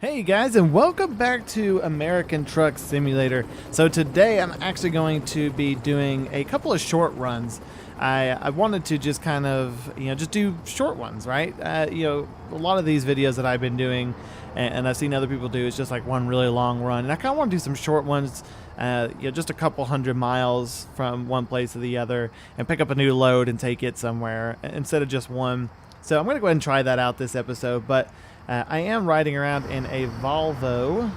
Hey guys, and welcome back to American Truck Simulator. So today I'm actually going to be doing a couple of short runs. I wanted to just kind of, just do short ones, right? A lot of these videos that I've been doing and I've seen other people do is just like one really long run. And I kind of want to do some short ones, just a couple 100 miles from one place to the other and pick up a new load and take it somewhere instead of just one. So I'm going to go ahead and try that out this episode, but I am riding around in a Volvo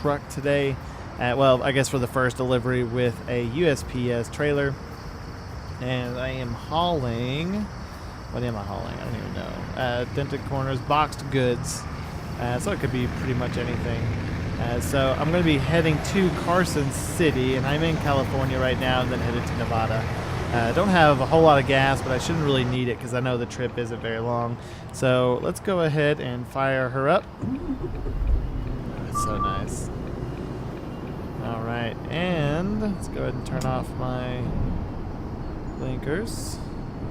truck today. Well, I guess for the first delivery with a USPS trailer. And I am hauling... What am I hauling? I don't even know. Dented corners, boxed goods. So it could be pretty much anything. So I'm going to be heading to Carson City, and I'm in California right now, and then headed to Nevada. Don't have a whole lot of gas, but I shouldn't really need it because I know the trip isn't very long. So let's go ahead and fire her up. That's so nice. All right, and let's go ahead and turn off my blinkers,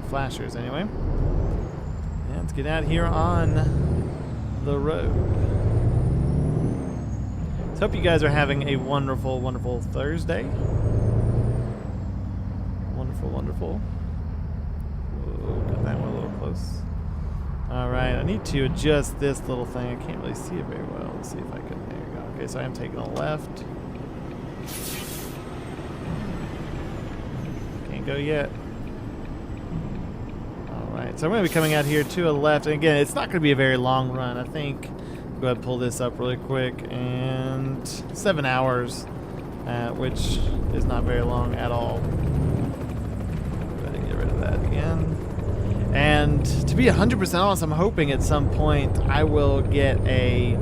flashers anyway. And let's get out here on the road. So hope you guys are having a wonderful, wonderful Thursday. Wonderful. Whoa, got that one a little close. Alright, I need to adjust this little thing. I can't really see it very well. Let's see if I can. There you go. Okay, so I am taking a left. Can't go yet. Alright, so I'm going to be coming out here to a left. And again, it's not going to be a very long run. I think I'll go ahead and pull this up really quick. And 7 hours, which is not very long at all. That again. And to be 100% honest, I'm hoping at some point I will get a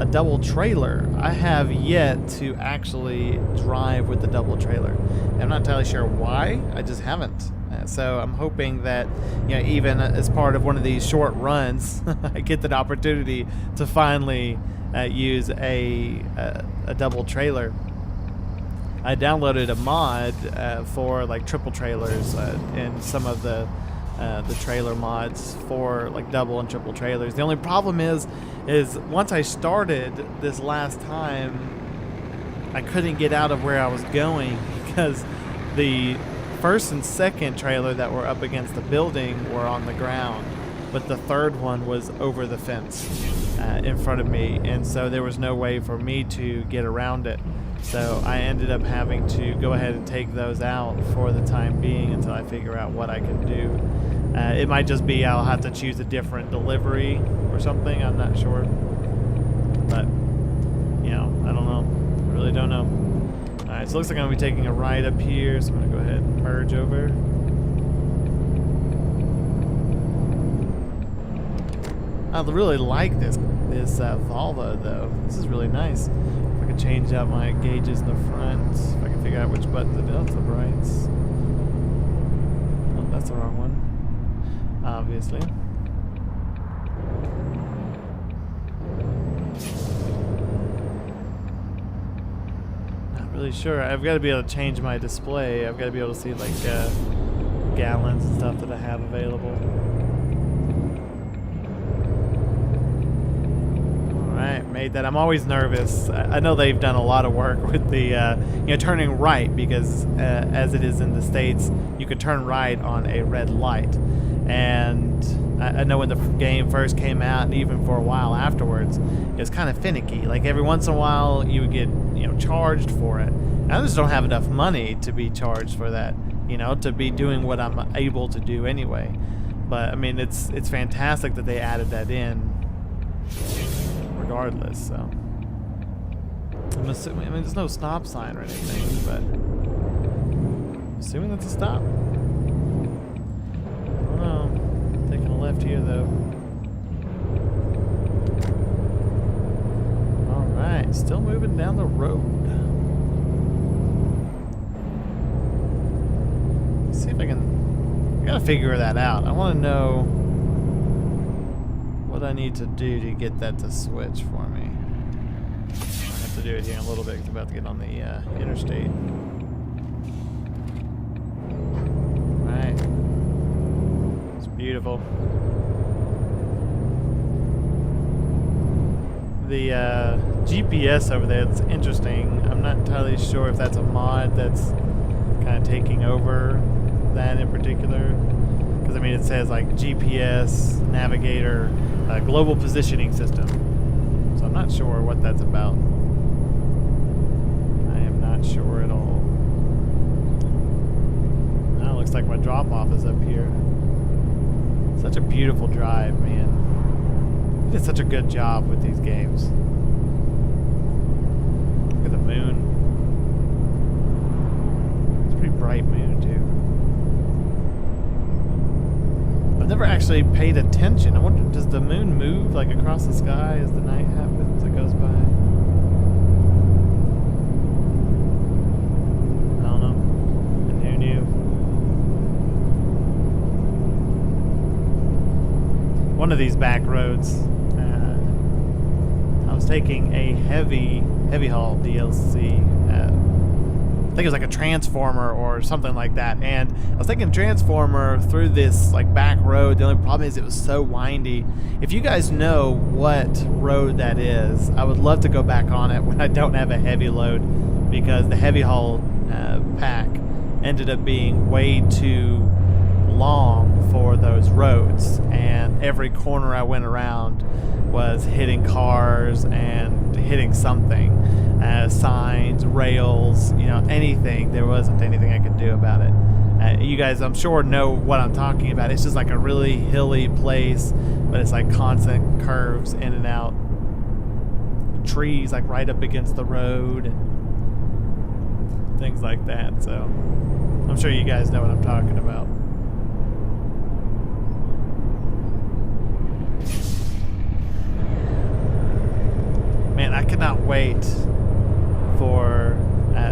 double trailer. I have yet to actually drive with the double trailer. I'm not entirely sure why. I just haven't. So I'm hoping that, even as part of one of these short runs, I get that opportunity to finally use a double trailer. I downloaded a mod for like triple trailers and some of the trailer mods for like double and triple trailers. The only problem is once I started this last time, I couldn't get out of where I was going because the first and second trailer that were up against the building were on the ground, but the third one was over the fence in front of me, and so there was no way for me to get around it. So I ended up having to go ahead and take those out for the time being until I figure out what I can do. It might just be I'll have to choose a different delivery or something. I'm not sure. But, I don't know. I really don't know. Alright, so it looks like I'm going to be taking a right up here. So I'm going to go ahead and merge over. I really like this Volvo, though. This is really nice. Change out my gauges in the front. If I can figure out which button to do. That's the brights. Oh, that's the wrong one. Obviously. Not really sure. I've got to be able to change my display. I've got to be able to see like gallons and stuff that I have available. Made that. I'm always nervous. I know they've done a lot of work with the turning right, because as it is in the States, you can turn right on a red light. And I know when the game first came out, and even for a while afterwards, it was kind of finicky. Like every once in a while you would get charged for it. I just don't have enough money to be charged for that, to be doing what I'm able to do anyway. But I mean, it's fantastic that they added that in regardless. So I'm assuming, there's no stop sign or anything, but I'm assuming that's a stop. I don't know. Taking a left here though. Alright, still moving down the road. Let's see if I gotta figure that out. I want to know what I need to do to get that to switch for me. I have to do it here in a little bit because I'm about to get on the interstate. Right. It's beautiful. the GPS over there, it's interesting. I'm not entirely sure if that's a mod that's kind of taking over that in particular. Because, I mean, it says, like, GPS, navigator, global positioning system. So I'm not sure what that's about. I am not sure at all. Oh, looks like my drop-off is up here. Such a beautiful drive, man. You did such a good job with these games. Look at the moon. It's a pretty bright moon, too. I've never actually paid attention. I wonder, does the moon move like across the sky as the night happens? It goes by. I don't know. And who knew? One of these back roads, I was taking a heavy haul DLC. I think it was like a transformer or something like that, and I was taking a transformer through this like back road. The only problem is it was so windy. If you guys know what road that is, I would love to go back on it when I don't have a heavy load, because the heavy haul pack ended up being way too long for those roads, and every corner I went around was hitting cars and hitting something, signs, rails, you know, anything. There wasn't anything I could do about it. You guys, I'm sure, know what I'm talking about. It's just like a really hilly place, but it's like constant curves in and out, trees like right up against the road and things like that. So I'm sure you guys know what I'm talking about. Man, I cannot wait for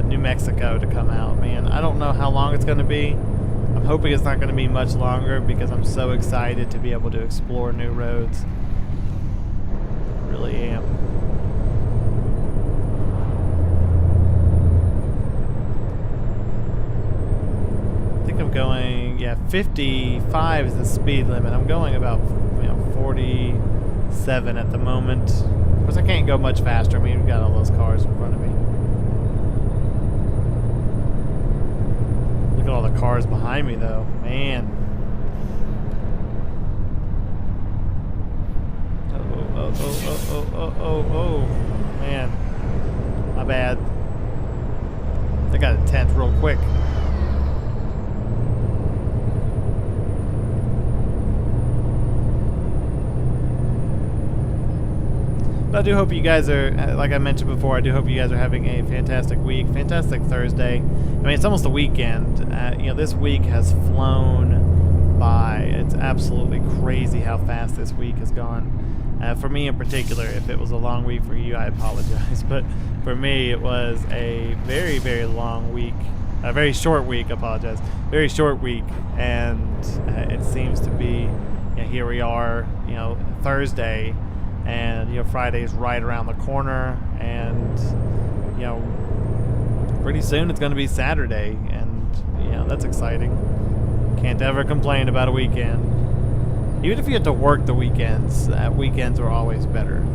New Mexico to come out, man. I don't know how long it's going to be. I'm hoping it's not going to be much longer, because I'm so excited to be able to explore new roads. I really am. I think I'm going, yeah, 55 is the speed limit. I'm going about, 47 at the moment. Of course, I can't go much faster. I mean, we've got all those cars in front of me. Look at all the cars behind me, though. Man. Oh. Man. My bad. I got a tent real quick. But I do hope you guys are, like I mentioned before, I do hope you guys are having a fantastic week, fantastic Thursday. I mean, it's almost the weekend. This week has flown by. It's absolutely crazy how fast this week has gone. For me in particular, if it was a long week for you, I apologize. But for me, it was a very, very long week. A very short week, I apologize. Very short week. And it seems to be, here we are, Thursday. And Friday's right around the corner, and pretty soon it's going to be Saturday, and that's exciting. Can't ever complain about a weekend. Even if you have to work the weekends, weekends are always better.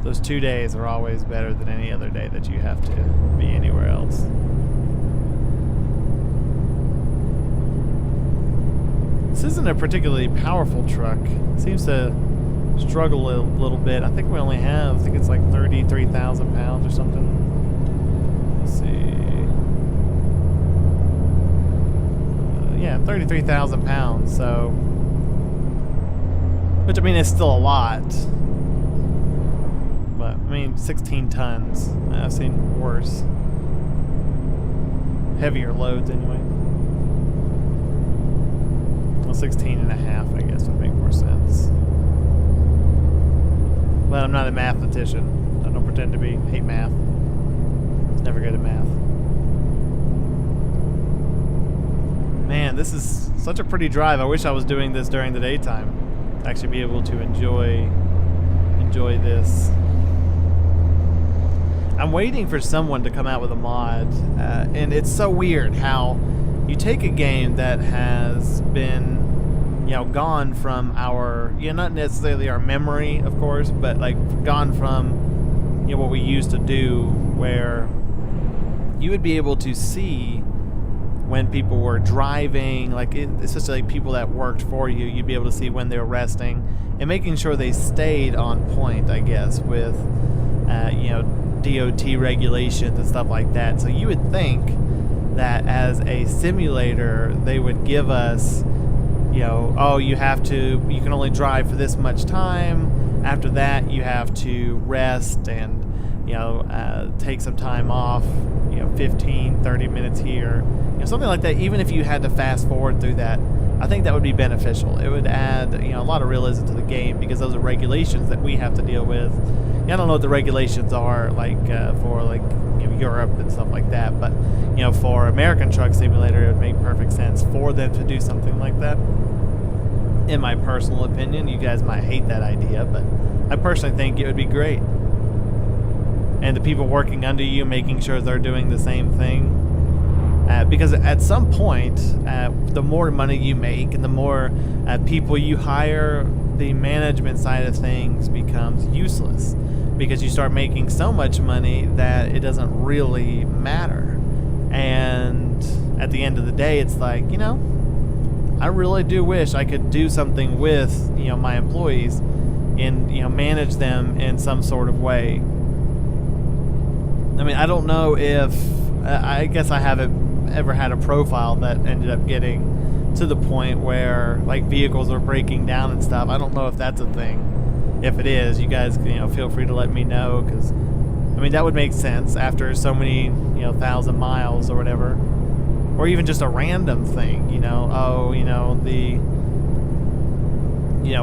Those 2 days are always better than any other day that you have to be anywhere else. This isn't a particularly powerful truck. It seems to struggle a little bit. I think we only have, I think it's like 33,000 pounds or something. Let's see. Yeah, 33,000 pounds. So, which I mean is still a lot. But I mean, 16 tons. I've seen worse. Heavier loads anyway. Well, 16 and a half, I guess, would make more sense. But I'm not a mathematician. I don't pretend to be. Hate math. It's never good at math. Man, this is such a pretty drive. I wish I was doing this during the daytime to actually be able to enjoy this. I'm waiting for someone to come out with a mod, and it's so weird how you take a game that has been gone from our, not necessarily our memory, of course, but like gone from, what we used to do, where you would be able to see when people were driving, like especially like people that worked for you, you'd be able to see when they were resting and making sure they stayed on point, I guess, with, DOT regulations and stuff like that. So you would think that as a simulator, they would give us, you can only drive for this much time. After that, you have to rest and, take some time off, 15, 30 minutes here, something like that. Even if you had to fast forward through that, I think that would be beneficial. It would add, a lot of realism to the game, because those are regulations that we have to deal with. I don't know what the regulations are like for like Europe and stuff like that, but for American Truck Simulator, it would make perfect sense for them to do something like that. In my personal opinion, you guys might hate that idea, but I personally think it would be great. And the people working under you, making sure they're doing the same thing. Because at some point, the more money you make and the more people you hire, the management side of things becomes useless, because you start making so much money that it doesn't really matter. And at the end of the day, it's like, I really do wish I could do something with, my employees and, manage them in some sort of way. I mean, I don't know if, I guess I haven't ever had a profile that ended up getting to the point where like vehicles are breaking down and stuff. I don't know if that's a thing. If it is, you guys, feel free to let me know, because I mean, that would make sense after so many, 1,000 miles or whatever. Or even just a random thing, the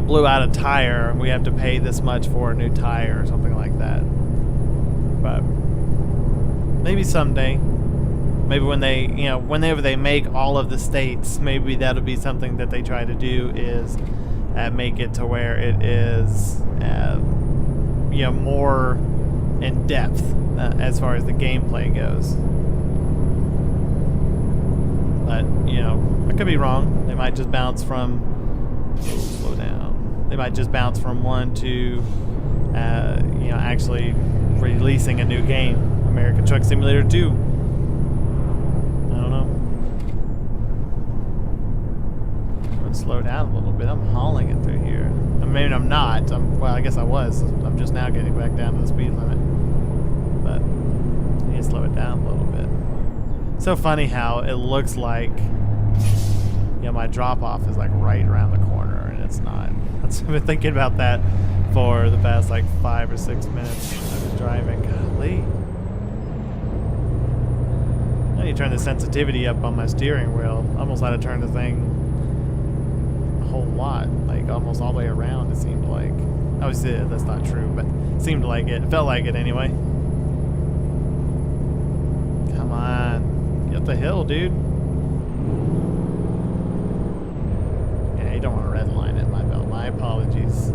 blew out a tire and we have to pay this much for a new tire or something like that. But maybe someday, maybe when they, whenever they make all of the states, maybe that'll be something that they try to do, is make it to where it is, more in depth as far as the gameplay goes. But, I could be wrong. They might just bounce from, slow down. They might just bounce from one to, actually releasing a new game, American Truck Simulator 2. I don't know. I'm gonna slow down a little bit. I'm hauling it through here. I mean, I'm not. Well, I guess I was. I'm just now getting back down to the speed limit. But I need to slow it down a little bit. So funny how it looks like, my drop-off is like right around the corner, and it's not. I've been thinking about that for the past like 5 or 6 minutes I was driving. Golly. I need to turn the sensitivity up on my steering wheel. I almost had to turn the thing a whole lot, like almost all the way around, it seemed like. Obviously, that's not true, but it seemed like it. It felt like it anyway. Come on. Get up the hill, dude. Yeah, you don't want to redline it, my belt. My apologies.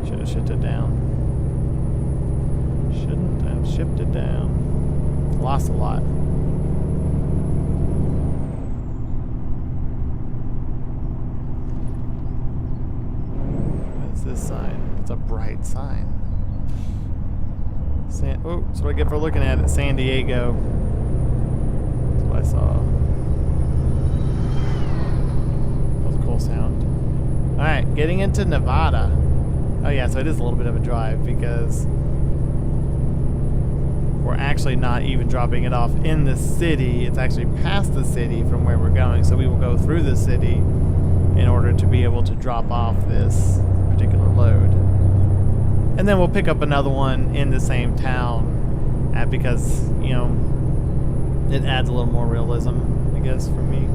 Should have shifted down. Shouldn't have shifted down. Lost a lot. What's this sign? It's a bright sign. Oh, that's what I get for looking at it. San Diego. That's what I saw. That was a cool sound. Alright, getting into Nevada. Oh yeah, so it is a little bit of a drive, because we're actually not even dropping it off in the city. It's actually past the city from where we're going. So we will go through the city in order to be able to drop off this particular load. And then we'll pick up another one in the same town, because, it adds a little more realism, I guess, for me.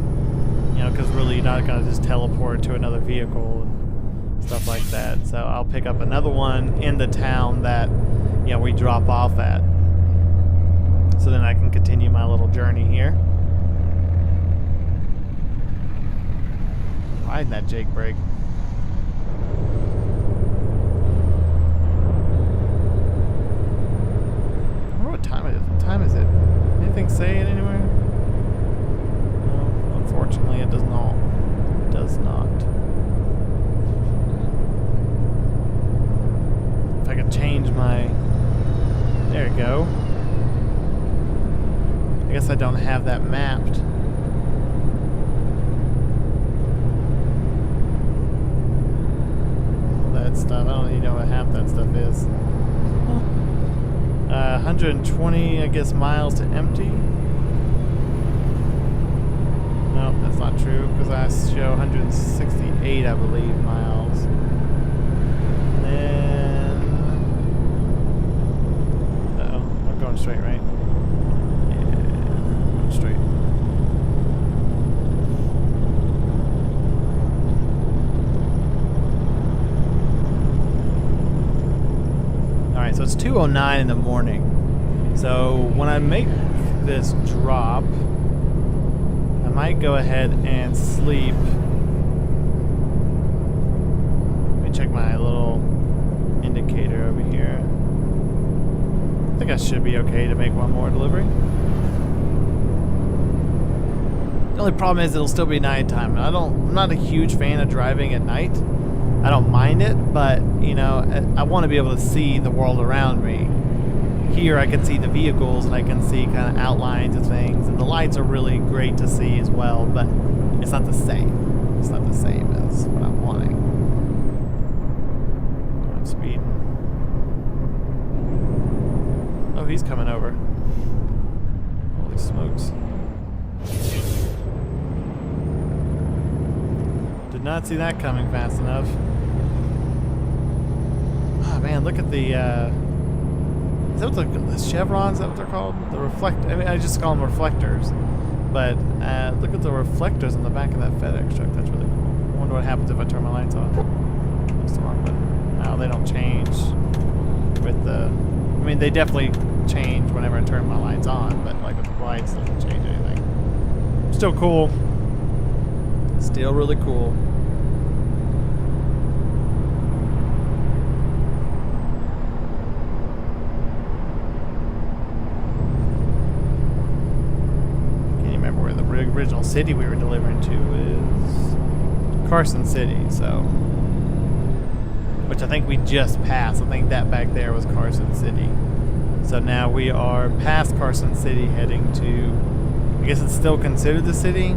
Because really you're not going to just teleport to another vehicle and stuff like that. So I'll pick up another one in the town that, we drop off at. So then I can continue my little journey here. Riding that Jake brake. What time is it? What time is it? Anything say it anywhere? No, unfortunately it does not. It does not. I can change my... There we go. I guess I don't have that mapped. All that stuff. I don't even know what half that stuff is. 120, I guess, miles to empty. No, that's not true, because I show 168, I believe, miles. And then... Uh-oh, I'm going straight, right? Yeah, going straight. Alright, so it's 2:09 in the morning. So when I make this drop, I might go ahead and sleep. Let me check my little indicator over here. I think I should be okay to make one more delivery. The only problem is it'll still be nighttime. I'm not a huge fan of driving at night. I don't mind it, but you know, I want to be able to see the world around me. Here I can see the vehicles and I can see kind of outlines of things, and the lights are really great to see as well, but it's not the same. It's not the same as what I'm wanting. I'm speeding. Oh, he's coming over. Holy smokes. Did not see that coming fast enough. Oh man, look at the is that what the chevrons, is that what they're called? The reflect, I mean, I just call them reflectors. But look at the reflectors on the back of that FedEx truck. That's really cool. I wonder what happens if I turn my lights off. That's the wrong button. No, they don't change with the... I mean, they definitely change whenever I turn my lights on, but like with the lights, it doesn't change anything. Still cool. Still really cool. Original city we were delivering to is Carson City, so, which I think we just passed. I think that back there was Carson City. So now we are past Carson City, heading to, I guess it's still considered the city,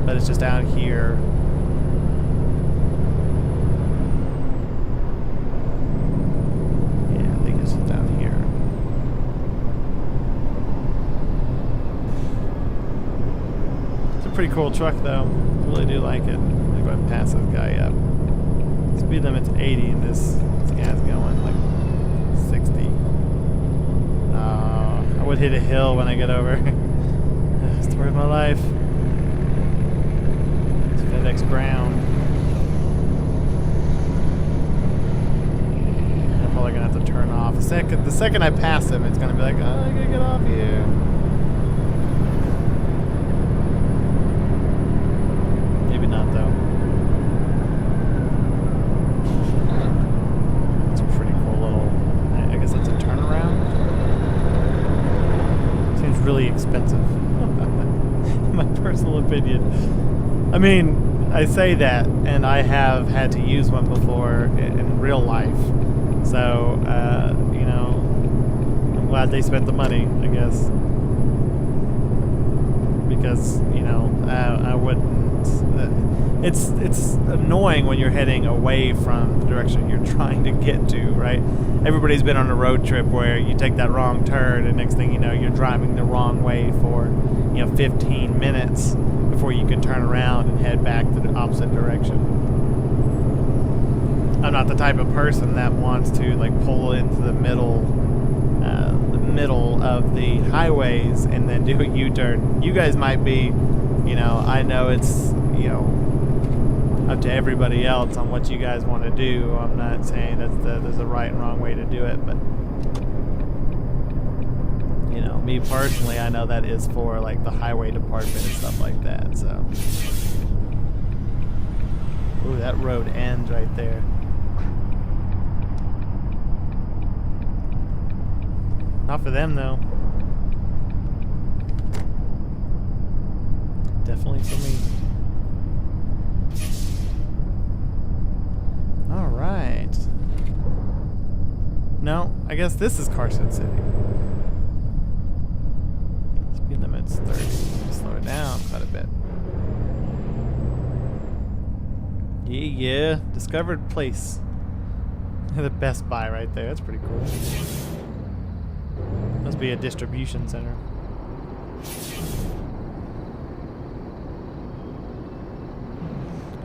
but it's just out here. Yeah, I think it's just down here. Pretty cool truck though. I really do like it. I'm gonna go ahead and pass this guy up. Speed limit's 80 and this guy's going like 60. I would hit a hill when I get over. Story of my life. It's FedEx ground. I'm probably gonna have to turn off. The second I pass him, it's gonna be like, oh, I gotta get off here. Not though. It's a pretty cool little, I guess that's a turnaround. Seems really expensive. In my personal opinion. I mean, I say that, and I have had to use one before in real life. So, you know, I'm glad they spent the money, I guess. Because, you know, I wouldn't. It's annoying when you're heading away from the direction you're trying to get to, right? Everybody's been on a road trip where you take that wrong turn, and next thing you know, you're driving the wrong way for, you know, 15 minutes before you can turn around and head back to the opposite direction. I'm not the type of person that wants to like pull into the middle of the highways and then do a U-turn. You guys might be, you know, I know it's, you know, up to everybody else on what you guys want to do. I'm not saying there's a right and wrong way to do it, but you know, me personally, I know that is for like the highway department and stuff like that. So, ooh, that road ends right there. Not for them though. Definitely for me. All right. No, I guess this is Carson City. Speed limit's 30. Slow it down quite a bit. Yeah. Discovered place. The Best Buy right there. That's pretty cool. Must be a distribution center.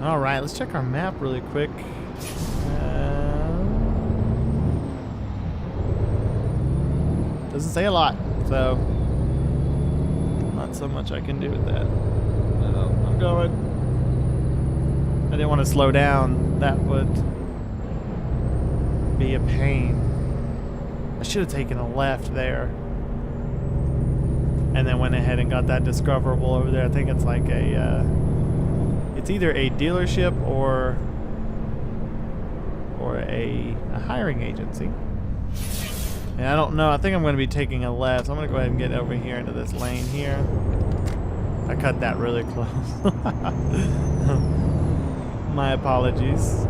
Alright, let's check our map really quick. Doesn't say a lot, so not so much I can do with that. I'm going. I didn't want to slow down. That would be a pain. I should have taken a left there. And then went ahead and got that discoverable over there. I think it's like a, it's either a dealership or a hiring agency. And I don't know. I think I'm going to be taking a left. So I'm going to go ahead and get over here into this lane here. I cut that really close. My apologies.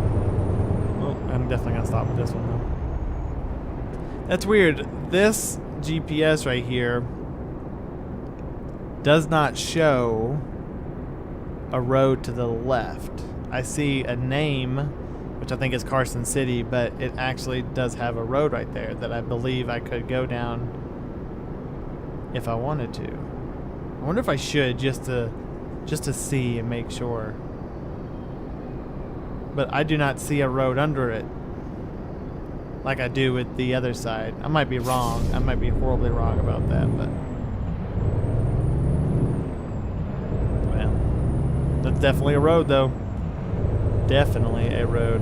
Oh, I'm definitely going to stop with this one though. That's weird. This GPS right here does not show a road to the left. I see a name, which I think is Carson City, but it actually does have a road right there that I believe I could go down if I wanted to. I wonder if I should just to see and make sure. But I do not see a road under it like I do with the other side. I might be wrong. I might be horribly wrong about that, but well, that's definitely a road though. Definitely a road.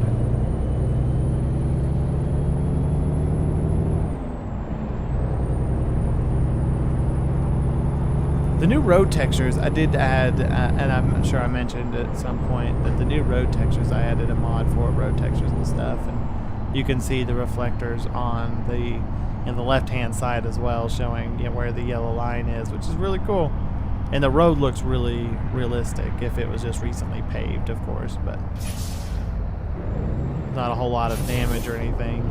The new road textures I did add, and I'm sure I mentioned at some point that the new road textures, I added a mod for road textures and stuff, and you can see the reflectors on the left-hand side as well, showing where the yellow line is, which is really cool. And the road looks really realistic if it was just recently paved, of course, but not a whole lot of damage or anything.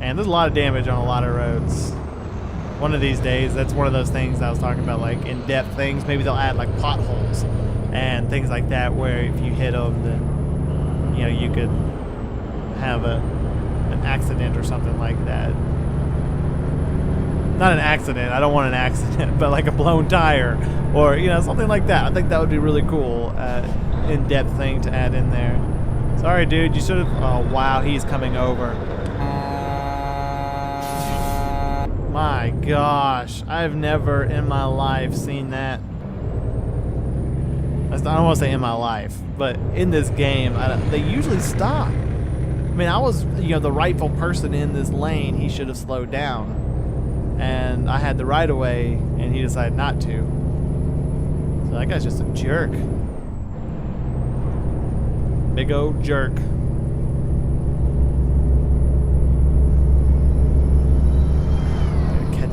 And there's a lot of damage on a lot of roads. One of these days, that's one of those things I was talking about, like in-depth things. Maybe they'll add like potholes and things like that, where if you hit them, then you could have an accident or something like that. Not an accident. I don't want an accident, but like a blown tire or something like that. I think that would be really cool, in-depth thing to add in there. Sorry, dude. You should have. Oh wow, he's coming over. My gosh, I've never in my life seen that. I don't want to say in my life, but in this game, they usually stop. I mean, I was, the rightful person in this lane. He should have slowed down. And I had the right of way, and he decided not to. So that guy's just a jerk. Big old jerk.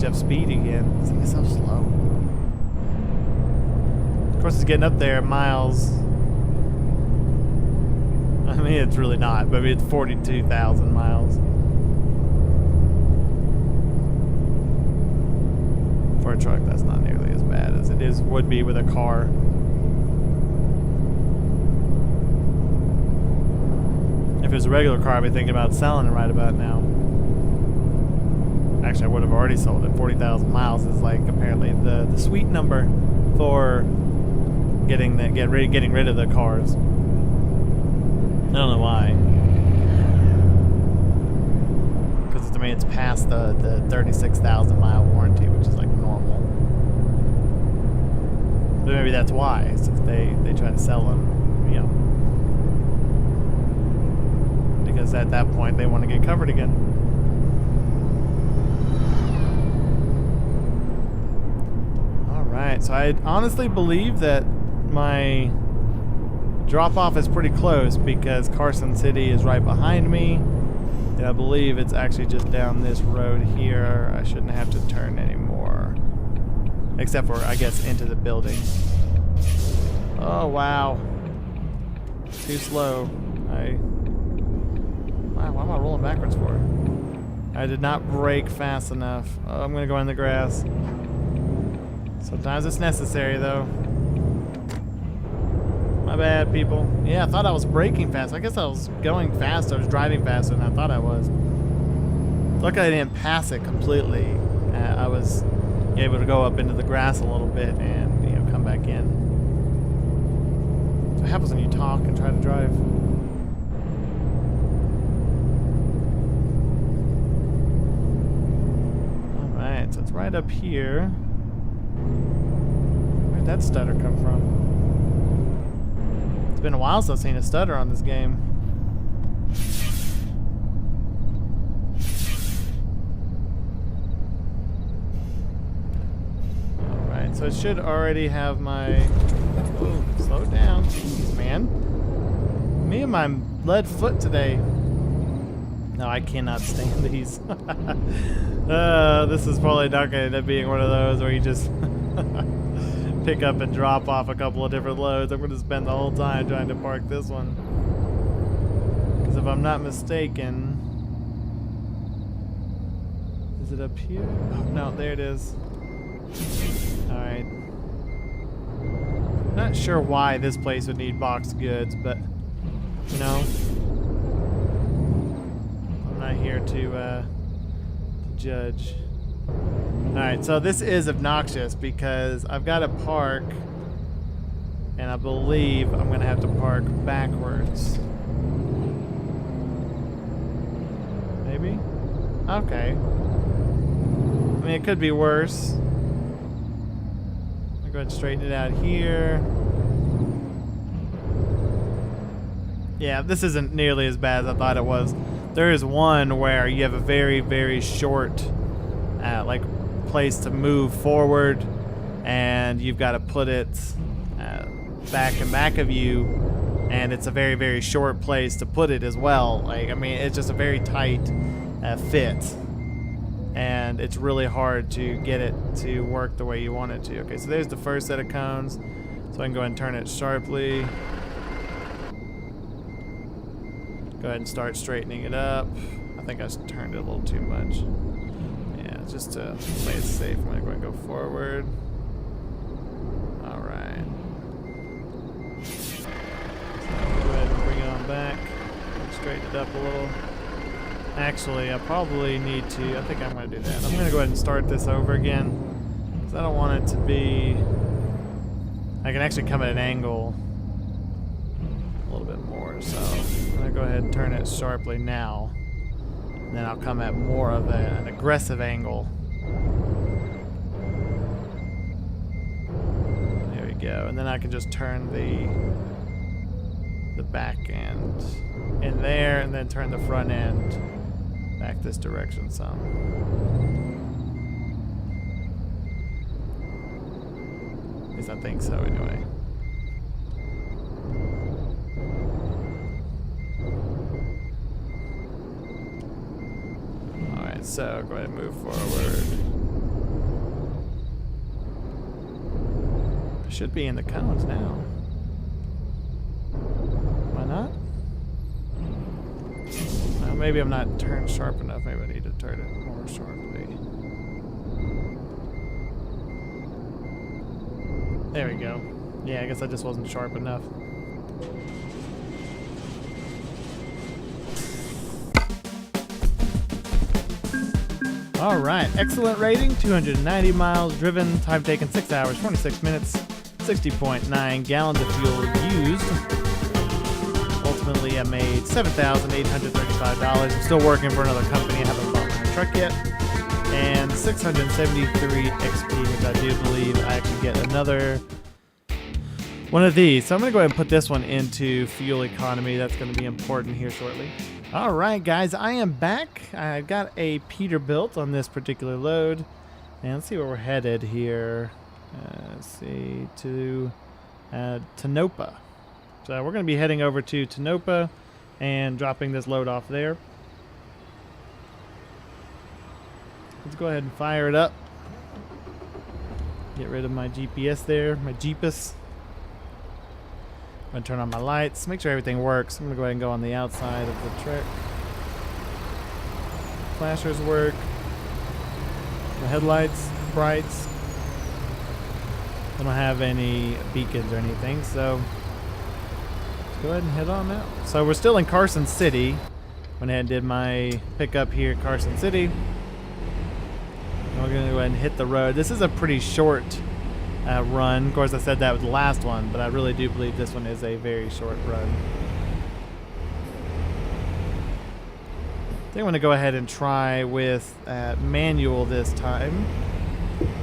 Up speed again. It's so slow. Of course, it's getting up there miles. I mean, it's really not, but it's 42,000 miles. For a truck, that's not nearly as bad as it would be with a car. If it was a regular car, I'd be thinking about selling it right about now. Actually, I would have already sold it. 40,000 miles is like apparently the sweet number for getting rid of the cars. I don't know why. Because I mean, it's past the 36,000 mile warranty, which is like normal. But maybe that's why, since they try to sell them, because at that point they want to get covered again. Alright, so I honestly believe that my drop-off is pretty close because Carson City is right behind me. And I believe it's actually just down this road here. I shouldn't have to turn anymore. Except for, I guess, into the building. Oh, wow. Too slow. Wow, why am I rolling backwards for? I did not brake fast enough. Oh, I'm gonna go in the grass. Sometimes it's necessary, though. My bad, people. Yeah, I thought I was braking fast. I guess I was going fast. I was driving faster than I thought I was. Luckily, I didn't pass it completely. I was able to go up into the grass a little bit and, you know, come back in. So what happens when you talk and try to drive? Alright, so it's right up here. Where'd that stutter come from? It's been a while since I've seen a stutter on this game. So it should already have my... Oh, slow down. Jeez, man. Me and my lead foot today. No, I cannot stand these. This is probably not going to end up being one of those where you just pick up and drop off a couple of different loads. I'm going to spend the whole time trying to park this one. Because if I'm not mistaken... Is it up here? Oh, no, there it is. Alright. Not sure why this place would need boxed goods, but, you know, I'm not here to judge. Alright, so this is obnoxious because I've got to park, and I believe I'm going to have to park backwards. Maybe? Okay. I mean, it could be worse. Go ahead and straighten it out here. Yeah, this isn't nearly as bad as I thought it was. There is one where you have a very, very short like place to move forward, and you've got to put it back and back of you, and it's a very, very short place to put it as well. Like, I mean, it's just a very tight fit. And it's really hard to get it to work the way you want it to. Okay, so there's the first set of cones. So I can go ahead and turn it sharply. Go ahead and start straightening it up. I think I turned it a little too much. Yeah, just to play it safe, I'm gonna go ahead and go forward. Alright. So go ahead and bring it on back. Straighten it up a little. Actually, I probably need to... I think I'm going to do that. I'm going to go ahead and start this over again, because I don't want it to be... I can actually come at an angle a little bit more, so I'm going to go ahead and turn it sharply now. And then I'll come at more of an aggressive angle. There we go. And then I can just turn the back end in there, and then turn the front end back this direction some. At least I think so anyway. Alright, so go ahead and move forward. I should be in the cones now. Why not? Maybe I'm not turned sharp enough. Maybe I need to turn it more sharply. There we go. Yeah, I guess I just wasn't sharp enough. Alright, excellent rating, 290 miles driven, time taken 6 hours, 26 minutes, 60.9 gallons of fuel used. Ultimately, I made $7,835. I'm still working for another company. I haven't bought my truck yet. And 673 XP, which I do believe I could get another one of these. So I'm going to go ahead and put this one into fuel economy. That's going to be important here shortly. All right, guys, I am back. I've got a Peterbilt on this particular load. And let's see where we're headed here. Let's see, to Tonopah. So we're going to be heading over to Tonopah and dropping this load off there. Let's go ahead and fire it up. Get rid of my GPS there, my Jeepus. I'm going to turn on my lights, make sure everything works. I'm going to go ahead and go on the outside of the truck. flashers work. The headlights, brights. I don't have any beacons or anything, so let's go ahead and head on out. So we're still in Carson City. Went ahead and did my pickup here at Carson City. We're going to go ahead and hit the road. This is a pretty short run. Of course, I said that with the last one, but I really do believe this one is a very short run. I think I'm going to go ahead and try with manual this time.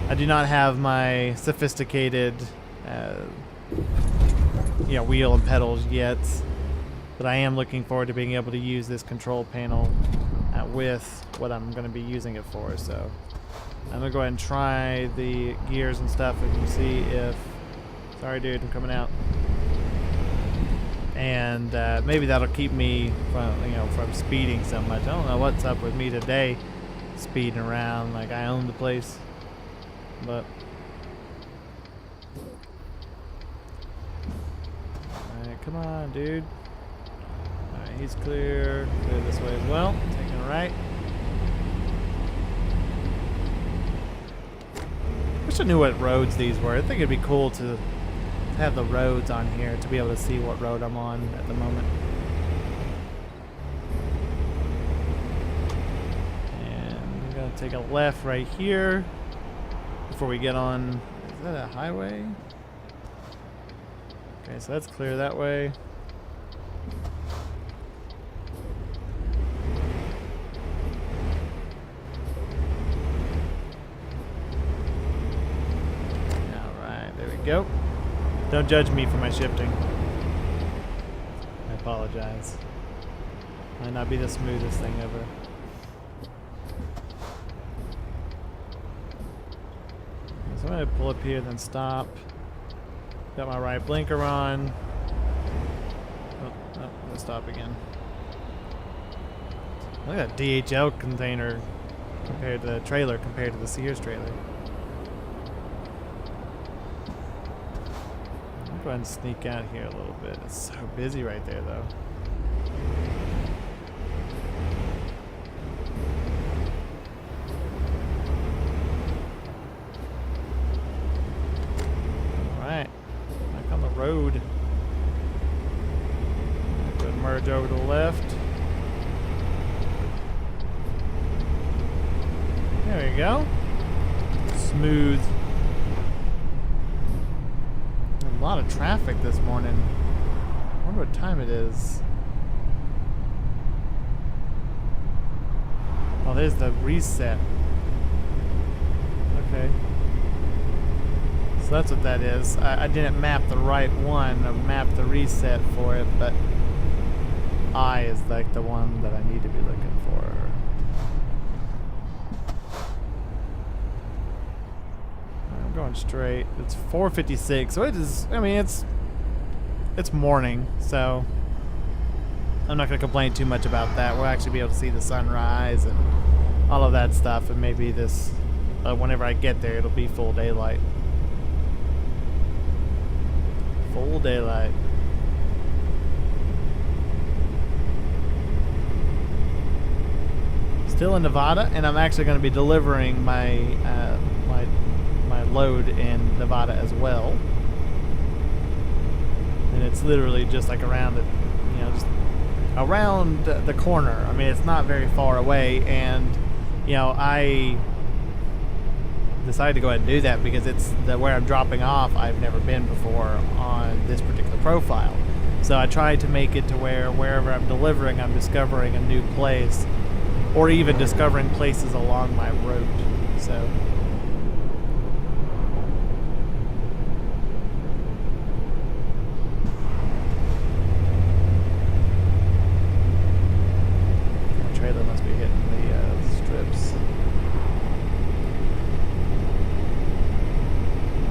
I do not have my sophisticated wheel and pedals yet, but I am looking forward to being able to use this control panel with what I'm going to be using it for. So I'm going to go ahead and try the gears and stuff and see if... Sorry dude, I'm coming out. And maybe that'll keep me from speeding so much. I don't know what's up with me today, speeding around like I own the place, but alright, come on dude. Alright, he's clear this way as well, taking a right. Wish I knew what roads these were. I think it'd be cool to have the roads on here to be able to see what road I'm on at the moment. And I'm gonna take a left right here before we get on. Is that a highway? Okay, so that's clear that way. Alright, there we go. Don't judge me for my shifting. I apologize. Might not be the smoothest thing ever. So I'm going to pull up here, then stop. Got my right blinker on. Oh, let's stop again. Look at that DHL container compared to the trailer, compared to the Sears trailer. Go ahead and sneak out here a little bit. It's so busy right there, though. Alright. Back on the road. Go ahead and merge over to the left. There we go. Smooth. A lot of traffic this morning. I wonder what time it is. Oh, there's the reset. Okay. So that's what that is. I didn't map the right one. I mapped the reset for it, but I is like the one that I need to be looking for. Going straight. It's 4:56, so it is. I mean, it's morning, so I'm not going to complain too much about that. We'll actually be able to see the sunrise and all of that stuff, and maybe this, whenever I get there, it'll be full daylight. Full daylight. Still in Nevada, and I'm actually going to be delivering my my load in Nevada as well. And it's literally just like around the, just around the corner. I mean, it's not very far away, and I decided to go ahead and do that because it's where I'm dropping off. I've never been before on this particular profile, so I tried to make it to where wherever I'm delivering, I'm discovering a new place, or even discovering places along my route. So. Trailer must be hitting the strips.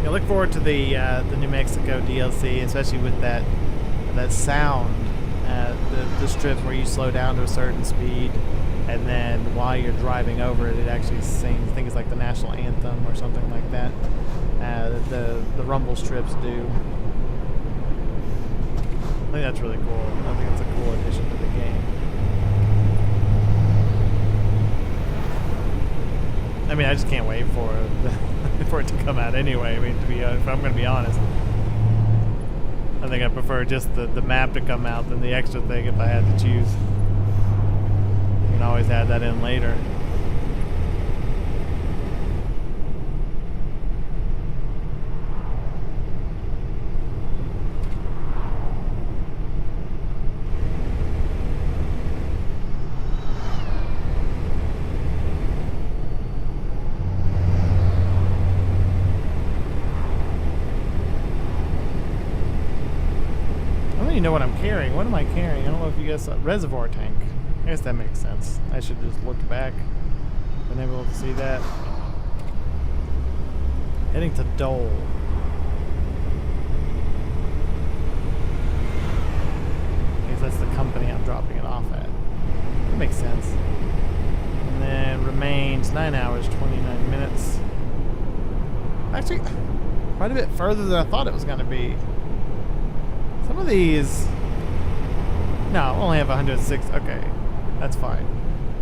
I look forward to the New Mexico DLC, especially with that sound, the strips where you slow down to a certain speed, and then while you're driving over it, it actually sings things like the national anthem or something like that. The rumble strips do. I think that's really cool. I think it's a cool addition to the game. mean, I just can't wait for it, for it to come out anyway. I mean, if I'm going to be honest, I think I prefer just the map to come out than the extra thing if I had to choose. You can always add that in later. You know what I'm carrying. What am I carrying? I don't know if you guys saw. Reservoir tank. I guess that makes sense. I should just look back. Been able to see that. Heading to Dole. I guess that's the company I'm dropping it off at. That makes sense. And then remains 9 hours, 29 minutes. Actually, quite a bit further than I thought it was going to be. Some of these... No, I only have 106. Okay, that's fine.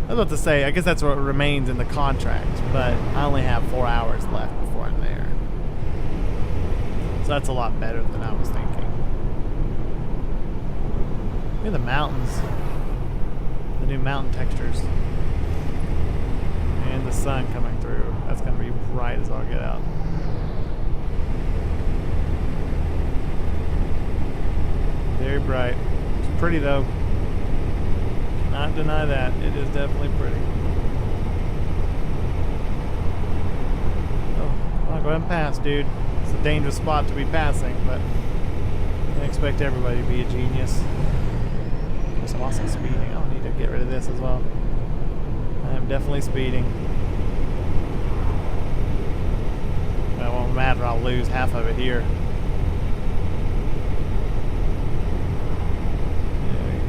I was about to say, I guess that's what remains in the contract, but I only have 4 hours left before I'm there. So that's a lot better than I was thinking. Look at the mountains. The new mountain textures. And the sun coming through. That's going to be bright as all get out. Very bright. It's pretty though. Not deny that. It is definitely pretty. Oh, come on, go ahead and pass, dude. It's a dangerous spot to be passing, but I can't expect everybody to be a genius. I guess I'm also speeding. I'll need to get rid of this as well. I am definitely speeding. It won't matter. I'll lose half of it here.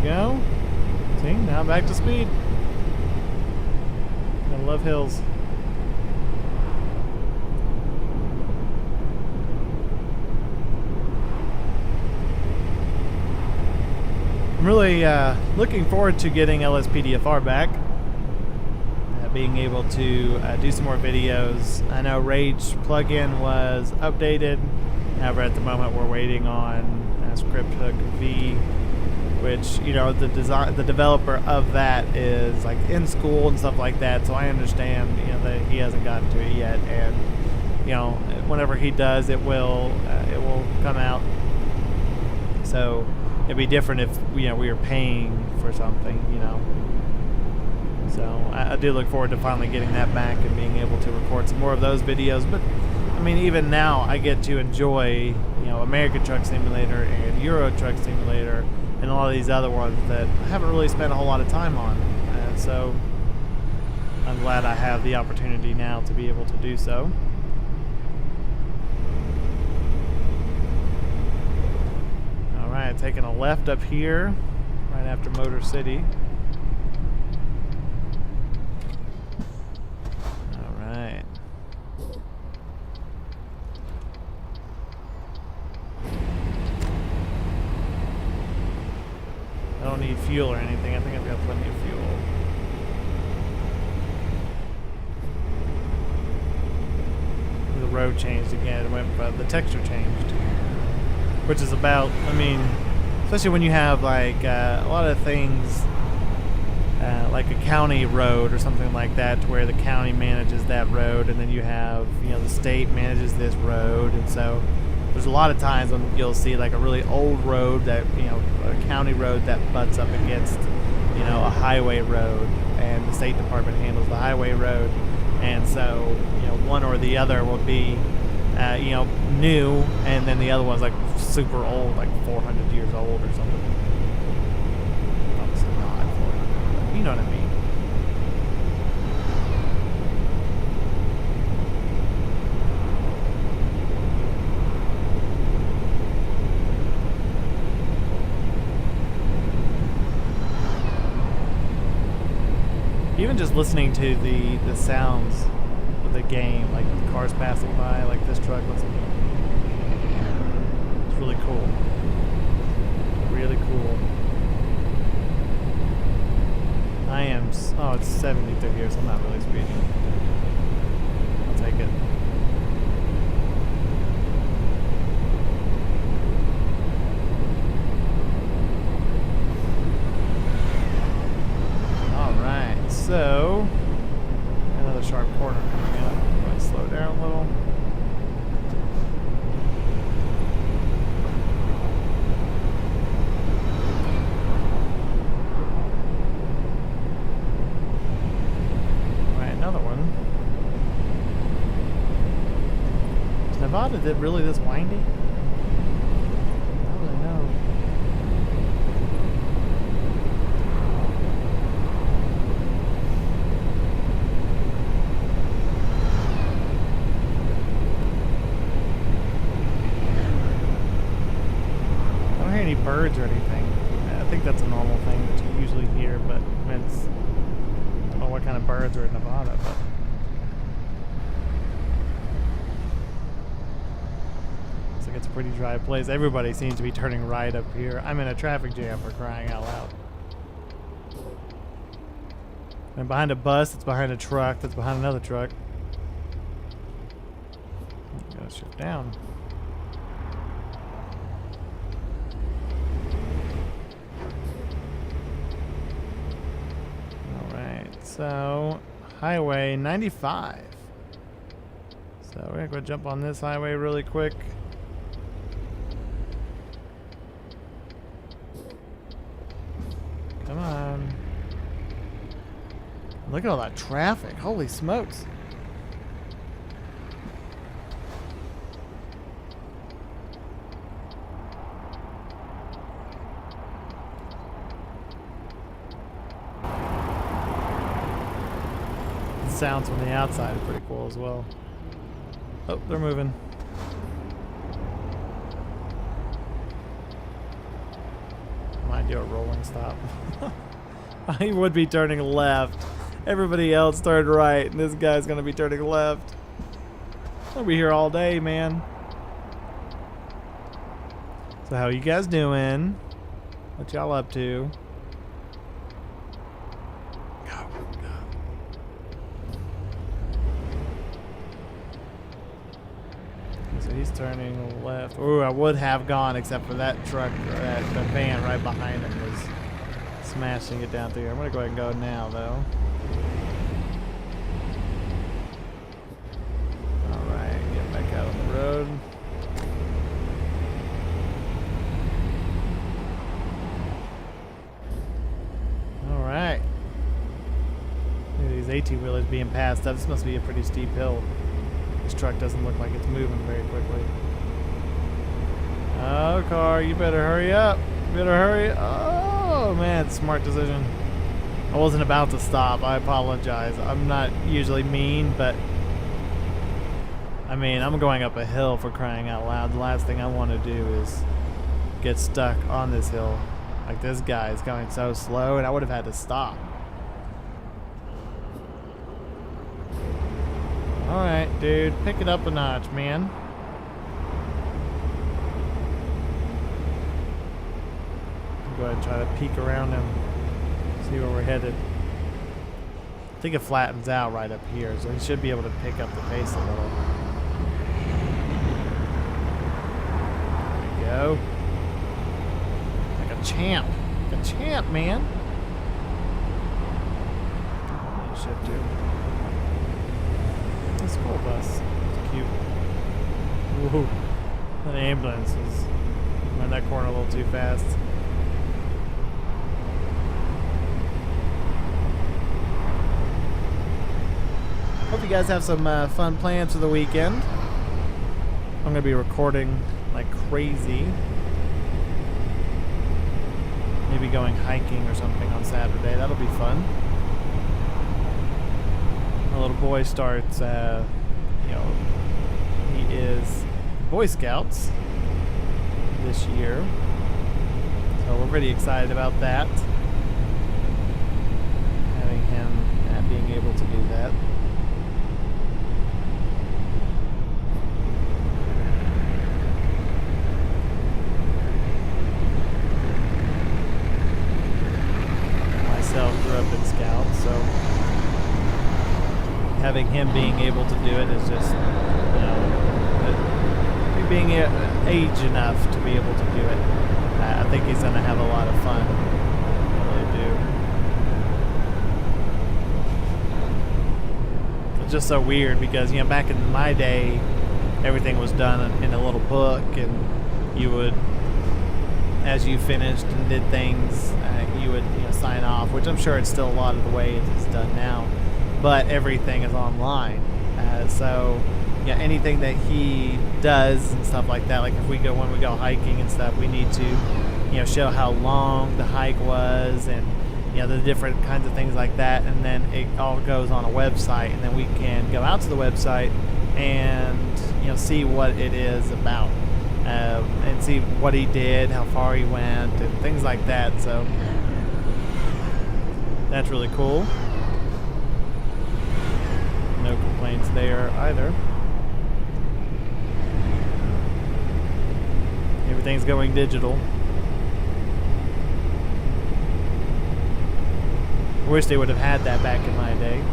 Go. See, now back to speed. I love hills. I'm really looking forward to getting LSPDFR back. Being able to do some more videos. I know Rage plugin was updated. However, at the moment we're waiting on Script V, which, you know, the developer of that is like in school and stuff like that, so I understand, you know, that he hasn't gotten to it yet, and, you know, whenever he does, it will come out. So it'd be different if, you know, we were paying for something, you know. So I do look forward to finally getting that back and being able to record some more of those videos. But I mean, even now I get to enjoy, you know, American Truck Simulator and Euro Truck Simulator and a lot of these other ones that I haven't really spent a whole lot of time on. So I'm glad I have the opportunity now to be able to do so. Alright, taking a left up here, right after Motor City. Alright. I don't need fuel or anything. I think I've got plenty of fuel. The road changed again. It went, the texture changed, which is about, I mean, especially when you have like a lot of things like a county road or something like that, to where the county manages that road, and then you have, you know, the state manages this road, and so there's a lot of times when you'll see like a really old road that, you know, a county road that butts up against, you know, a highway road, and the state department handles the highway road, and so, you know, one or the other will be, you know, new, and then the other one's like super old, like 400 years old or something. Obviously not 400, but you know what I mean. Even just listening to the sounds of the game, like the cars passing by, like this truck, it's really cool. Really cool. I am, oh, it's 70 through here, so I'm not really speeding. So, another sharp corner coming up. Go ahead, slow down a little. Alright, another one. Is Nevada really this windy? I don't really know. Any birds or anything. I think that's a normal thing that you usually hear, but I don't know what kind of birds are in Nevada, but looks like it's a pretty dry place. Everybody seems to be turning right up here. I'm in a traffic jam, for crying out loud. I'm behind a bus that's behind a truck that's behind another truck. Gotta shift down. So, Highway 95. So we're gonna go jump on this highway really quick. Come on. Look at all that traffic. Holy smokes. Sounds from the outside are pretty cool as well. Oh, they're moving. Might do a rolling stop. I would be turning left. Everybody else turned right, and this guy's gonna be turning left. I'll be here all day, man. So how you guys doing? What y'all up to? He's turning left. Ooh, I would have gone except for that truck, or that the van right behind him was smashing it down through here. I'm gonna go ahead and go now, though. All right, get back out on the road. All right. Look at these 18-wheelers being passed up. This must be a pretty steep hill. This truck doesn't look like it's moving very quickly. Oh, car, you better hurry up. You better hurry. Oh, man, smart decision. I wasn't about to stop. I apologize. I'm not usually mean, but I mean, I'm going up a hill, for crying out loud. The last thing I want to do is get stuck on this hill. Like, this guy is going so slow, and I would have had to stop. Alright, dude, pick it up a notch, man. Go ahead and try to peek around him, see where we're headed. I think it flattens out right up here, so he should be able to pick up the pace a little. There we go. Like a champ. Like a champ, man. Shift too. School bus. It's cute. Woohoo. That ambulance is running that corner a little too fast. Hope you guys have some fun plans for the weekend. I'm going to be recording like crazy. Maybe going hiking or something on Saturday. That'll be fun. My little boy starts, he is Boy Scouts this year. So we're pretty excited about that. Having him being able to do that. Myself grew up in Scouts, so having him being able to do it is just, being age enough to be able to do it. I think he's going to have a lot of fun. I really just so weird because, you know, back in my day, everything was done in a little book, and you would, as you finished and did things, you would, you know, sign off, which I'm sure it's still a lot of the way it's done now, but everything is online. So yeah, anything that he does and stuff like that, like if when we go hiking and stuff, we need to, you know, show how long the hike was, and you know, the different kinds of things like that, and then it all goes on a website, and then we can go out to the website and, you know, see what it is about, and see what he did, how far he went, and things like that. So that's really cool. No complaints there either. Everything's going digital. I wish they would have had that back in my day.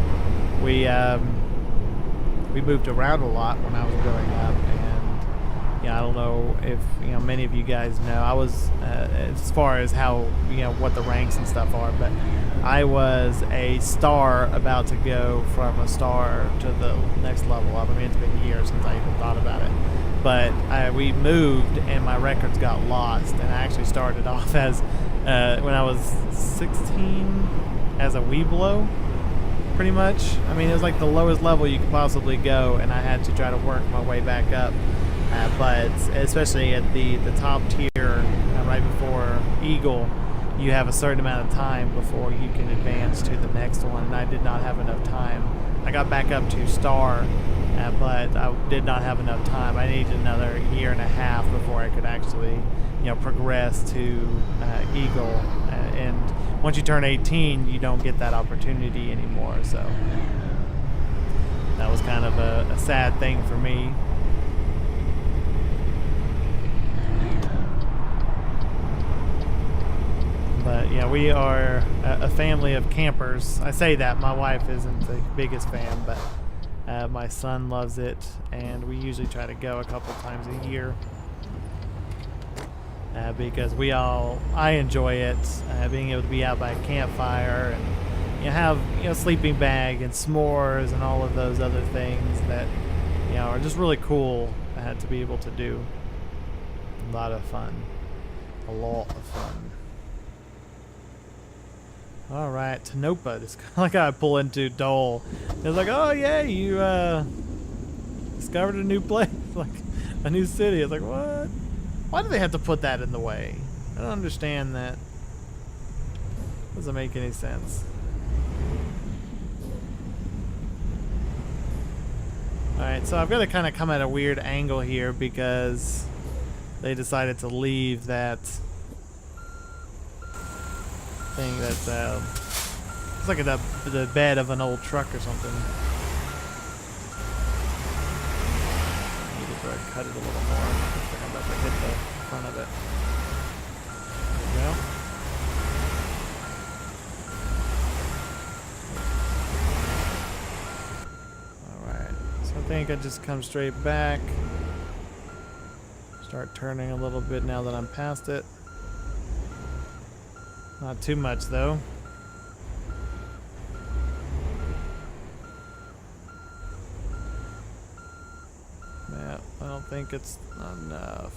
We moved around a lot when I was growing up, and yeah, I don't know if, you know, many of you guys know. I was as far as how, you know, what the ranks and stuff are, but I was a star about to go from a star to the next level up. I mean, it's been years since I even thought about it. But we moved and my records got lost, and I actually started off as when I was 16 as a Weeblo, pretty much. I mean, it was like the lowest level you could possibly go, and I had to try to work my way back up. But especially at the top tier, right before Eagle, you have a certain amount of time before you can advance to the next one, and I did not have enough time. I got back up to Star, but I did not have enough time. I needed another year and a half before I could actually, you know, progress to Eagle. And once you turn 18, you don't get that opportunity anymore. So that was kind of a sad thing for me. But yeah, we are a family of campers. I say that, my wife isn't the biggest fan, but my son loves it, and we usually try to go a couple times a year because I enjoy it, being able to be out by a campfire and, you know, have, you know, sleeping bag and s'mores and all of those other things that, you know, are just really cool to be able to do. A lot of fun. A lot of fun. Alright, Tanopa. It's kind of like I pull into Dole. It's like, oh yeah, you discovered a new place, like a new city. It's like, what? Why do they have to put that in the way? I don't understand that. Doesn't make any sense. Alright, so I've got to kind of come at a weird angle here because they decided to leave that thing that's it's like the bed of an old truck or something. Need to try to cut it a little more. I think I'm about to hit the front of it. There we go. Alright, so I think I just come straight back. Start turning a little bit now that I'm past it. Not too much though. Yeah, I don't think it's enough.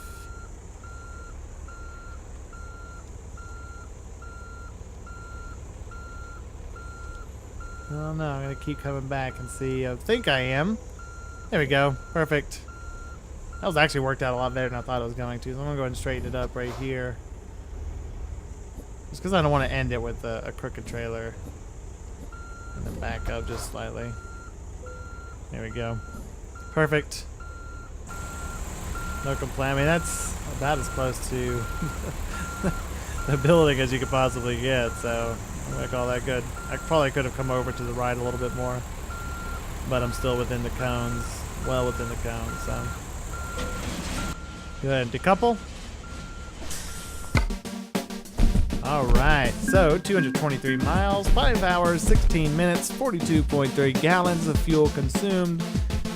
I don't know, I'm gonna keep coming back and see. I think I am. There we go, perfect. That was actually worked out a lot better than I thought it was going to, so I'm gonna go ahead and straighten it up right here. Just because I don't want to end it with a crooked trailer. And then back up just slightly. There we go. Perfect. No complaint. I mean, that's about as close to the building as you could possibly get, so I'm going to call that good. I probably could have come over to the right a little bit more, but I'm still within the cones. Well within the cones, so. Good. Decouple. Alright, so 223 miles, 5 hours, 16 minutes, 42.3 gallons of fuel consumed,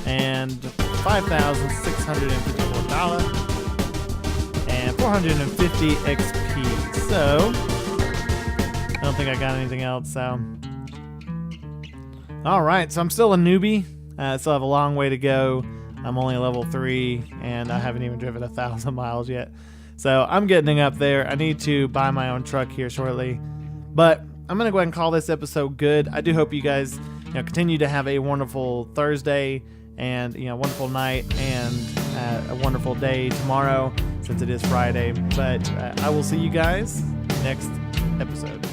and $5,654 and 450 XP. So, I don't think I got anything else, so All right, so I'm still a newbie. Still have a long way to go. I'm only level 3, and I haven't even driven 1,000 miles yet. So I'm getting up there. I need to buy my own truck here shortly. But I'm going to go ahead and call this episode good. I do hope you guys continue to have a wonderful Thursday and wonderful night and a wonderful day tomorrow since it is Friday. But I will see you guys next episode.